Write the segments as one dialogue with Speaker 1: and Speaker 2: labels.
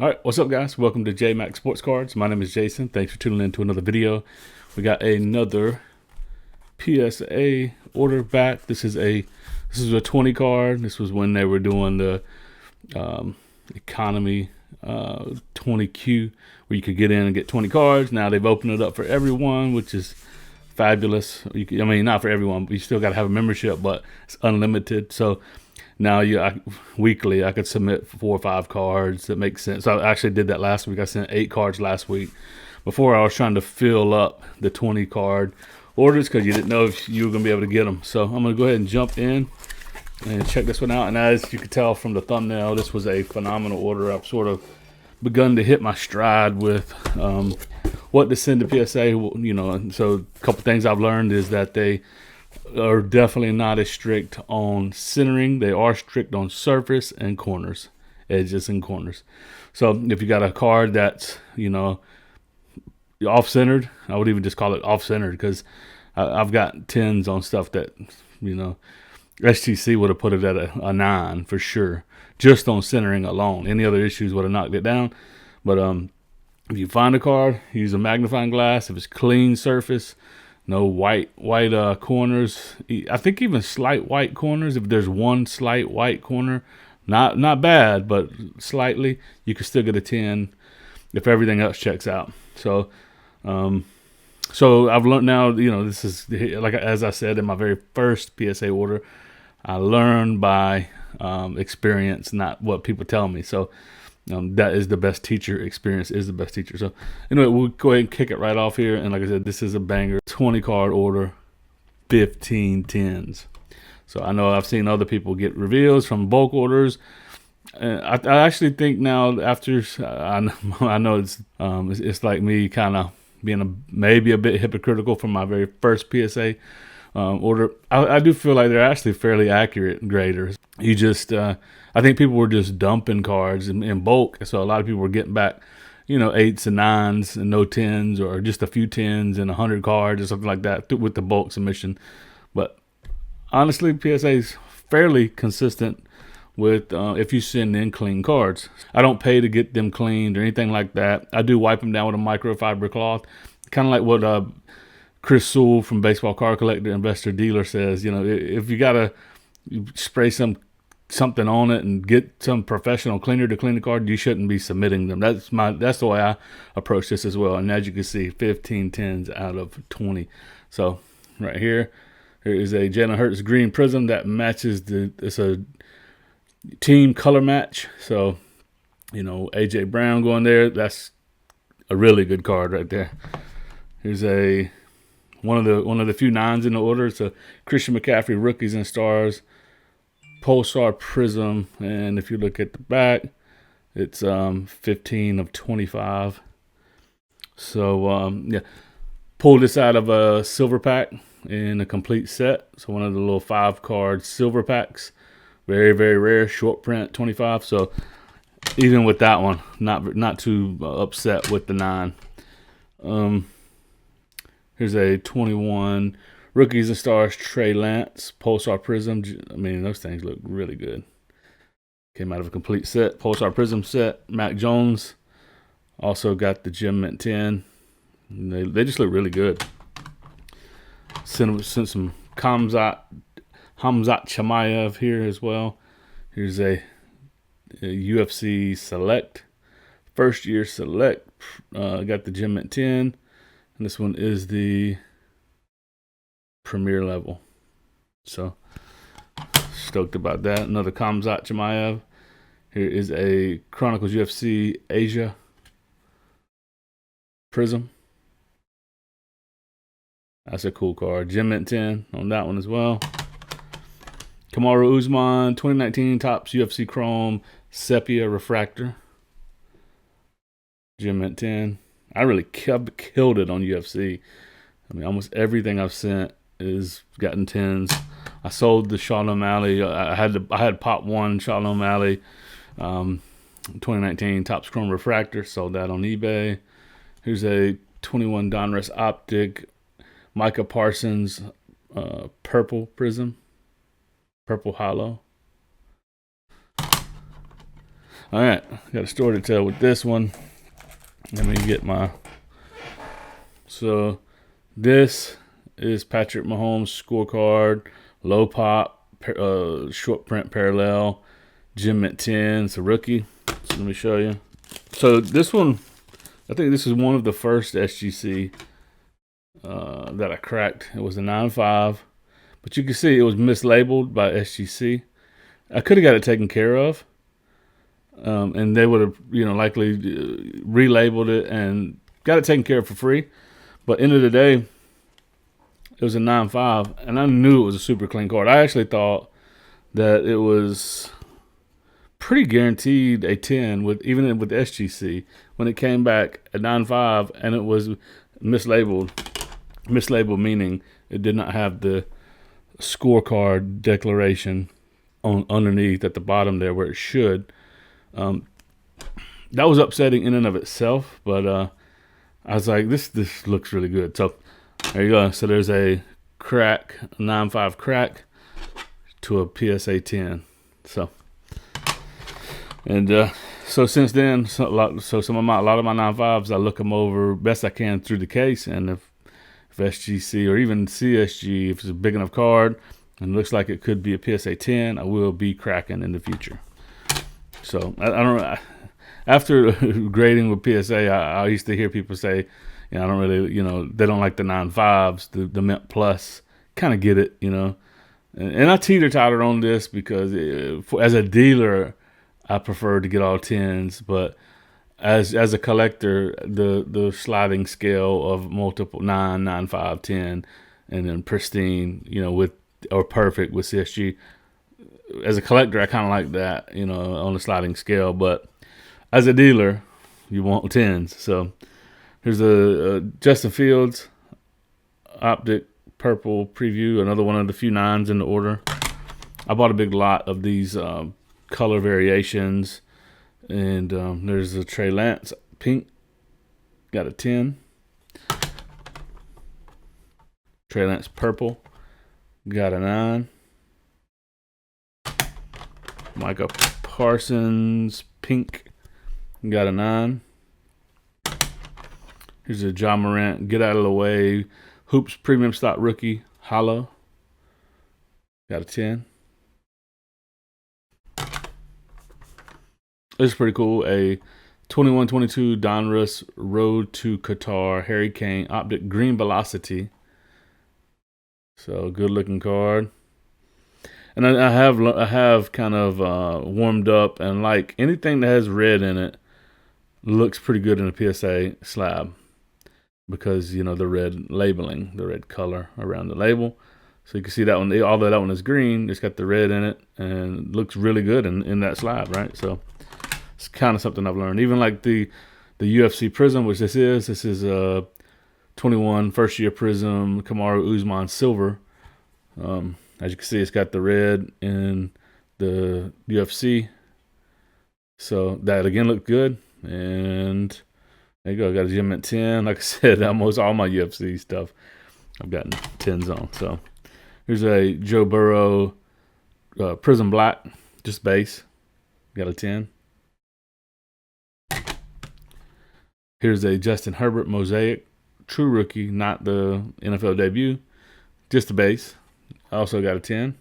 Speaker 1: All right, what's up, guys? Welcome to JMac Sports Cards. My name is Jason. Thanks for tuning in to another video. We got another PSA order back. This is a 20 card. This was when they were doing the economy 20Q, where you could get in and get 20 cards. Now they've opened it up for everyone, which is fabulous. I mean, not for everyone, but you still got to have a membership, but it's unlimited. So now weekly I could submit 4 or 5 cards. That makes sense. So I actually did that last week. I sent 8 cards last week. Before, I was trying to fill up the 20 card orders because you didn't know if you were going to be able to get them. So I'm going to go ahead and jump in and check this one out. And as you could tell from the thumbnail, this was a phenomenal order. I've sort of begun to hit my stride with what to send to PSA. And so a couple things I've learned is that they are definitely not as strict on centering. They are strict on surface and corners, edges and corners. So if you got a card that's off-centered, I would even just call it off-centered, because I've got 10s on stuff that STC would have put it at a 9 for sure, just on centering alone. Any other issues would have knocked it down. But if you find a card, use a magnifying glass. If it's clean surface, no white corners. I think even slight white corners. If there's one slight white corner, not bad, but slightly, you can still get a 10 if everything else checks out. So I've learned now. This is, like as I said in my very first PSA order, I learned by experience, not what people tell me. So that is the best teacher. Experience is the best teacher. So anyway, we'll go ahead and kick it right off here. And like I said, this is a banger. 20 card order, 15 10s. So I know I've seen other people get reveals from bulk orders. I actually think now, after I know it's like me kind of being maybe a bit hypocritical from my very first PSA order. I do feel like they're actually fairly accurate graders. You just I think people were just dumping cards in bulk, so a lot of people were getting back 8s and 9s and no 10s, or just a few 10s and 100 cards or something like that with the bulk submission. But honestly, PSA is fairly consistent with if you send in clean cards. I don't pay to get them cleaned or anything like that. I do wipe them down with a microfiber cloth, kind of like what Chris Sewell from Baseball Card Collector Investor Dealer says. If you gotta spray something on it and get some professional cleaner to clean the card, you shouldn't be submitting them. That's the way I approach this as well. And as you can see, 15 10s out of 20. So right here is a Jalen Hurts green prism that matches it's a team color match. So AJ Brown going there. That's a really good card right there. Here's one of the few 9s in the order. It's a Christian McCaffrey Rookies and Stars Pulsar Prism, and if you look at the back, it's 15 of 25. So pulled this out of a silver pack in a complete set. So one of the little 5-card silver packs, very very rare, short print, 25. So even with that one, not too upset with the 9. Here's a 21 Rookies and Stars Trey Lance Pulsar Prism. I mean, those things look really good. Came out of a complete set. Pulsar Prism set. Mac Jones also got the Gem Mint 10. They just look really good. Sent some Hamzat Chimaev here as well. Here's a UFC Select. First year Select. Got the Gem Mint 10. And this one is the premier level. So stoked about that. Another Hamzat Chimaev. Here is a Chronicles UFC Asia Prism. That's a cool card. Gem Mint 10 on that one as well. Kamaru Usman 2019 Topps UFC Chrome Sepia Refractor. Gem Mint 10. I really killed it on UFC. I mean, almost everything I've sent is gotten 10s. I sold the Sean O'Malley. I had Pop 1 Sean O'Malley 2019 Topps Chrome Refractor. Sold that on eBay. Here's a 21 Donruss Optic Micah Parsons purple prism, purple hollow. All right, got a story to tell with this one. Let me get my. So this is Patrick Mahomes scorecard, low pop, short print parallel, JMac 10. It's a rookie. So let me show you. So this one, I think this is one of the first SGC that I cracked. It was a 9.5, but you can see it was mislabeled by SGC. I could have got it taken care of, and they would have, likely relabeled it and got it taken care of for free. But end of the day, it was a 9.5, and I knew it was a super clean card. I actually thought that it was pretty guaranteed a 10 even with SGC when it came back at 9.5, and it was mislabeled. Mislabeled meaning it did not have the scorecard declaration underneath at the bottom there where it should. That was upsetting in and of itself, but I was like, this looks really good. So there you go. So there's a crack, a 9.5 crack to a PSA 10. So, and so since then, a lot of my 9.5s, I look them over best I can through the case, and if SGC or even CSG, if it's a big enough card and looks like it could be a PSA 10, I will be cracking in the future. So I don't. After grading with PSA, I used to hear people say, I don't really, they don't like the 9.5s, the Mint Plus. Kind of get it, And I teeter-totter on this because as a dealer, I prefer to get all 10s, but as a collector, the sliding scale of multiple 9, 9.5, 10, and then pristine, or perfect with CSG. As a collector, I kind of like that, on the sliding scale. But as a dealer, you want 10s. So here's a Justin Fields optic purple preview, another one of the few 9s in the order. I bought a big lot of these color variations. And there's a Trey Lance pink, got a 10. Trey Lance purple, got a 9. Micah Parsons pink, got a 9. Here's a John Morant, get out of the way, Hoops premium stock rookie, hollow, got a 10. This is pretty cool. A 21-22 Donruss Road to Qatar Harry Kane optic green velocity. So good looking card. And I have kind of warmed up and like anything that has red in it looks pretty good in a PSA slab because the red labeling, the red color around the label. So you can see that one. Although that one is green, it's got the red in it and looks really good in that slab, right? So it's kind of something I've learned. Even like the UFC Prism, which this is a 21 first year Prism Kamaru Usman silver. As you can see, it's got the red in the UFC. So that again looked good. And there you go. I got a JMac 10. Like I said, almost all my UFC stuff I've gotten 10s on. So here's a Joe Burrow Prism Black, just base. Got a 10. Here's a Justin Herbert Mosaic, true rookie, not the NFL debut, just the base. Also got a 10.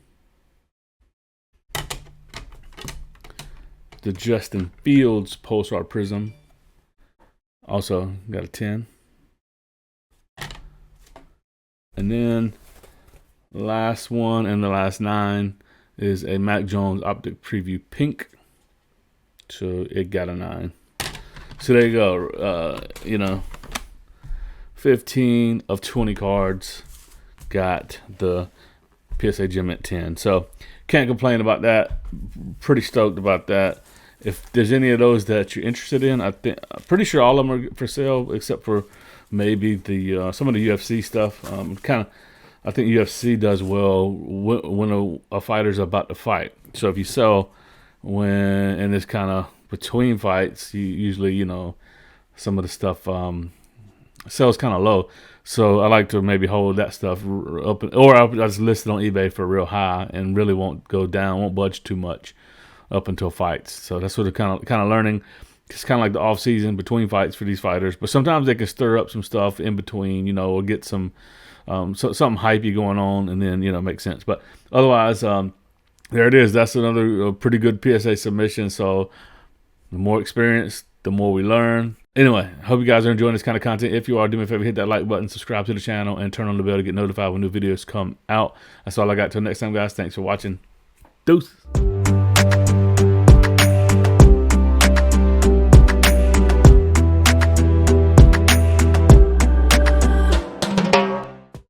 Speaker 1: The Justin Fields Pulsar Prism, also got a 10. And then last one and the last 9 is a Mac Jones Optic Preview Pink. So it got a 9. So there you go. 15 of 20 cards got the PSA JMac 10. So can't complain about that. Pretty stoked about that. If there's any of those that you're interested in, I'm pretty sure all of them are for sale except for maybe the some of the UFC stuff. I think UFC does well when a fighter's about to fight. So if you sell and it's kind of between fights, you usually some of the stuff sells kind of low. So I like to maybe hold that stuff up, or I'll just list it on eBay for real high and really won't go down, won't budge too much. up until fights. So that's what kind of learning. It's kind of like the off season between fights for these fighters. But sometimes they can stir up some stuff in between, or get some something hypey going on, and then it makes sense. But otherwise, there it is. That's another pretty good PSA submission. So the more experience, the more we learn. Anyway, hope you guys are enjoying this kind of content. If you are, do me a favor, hit that like button, subscribe to the channel, and turn on the bell to get notified when new videos come out. That's all I got. Till next time, guys. Thanks for watching. Deuce.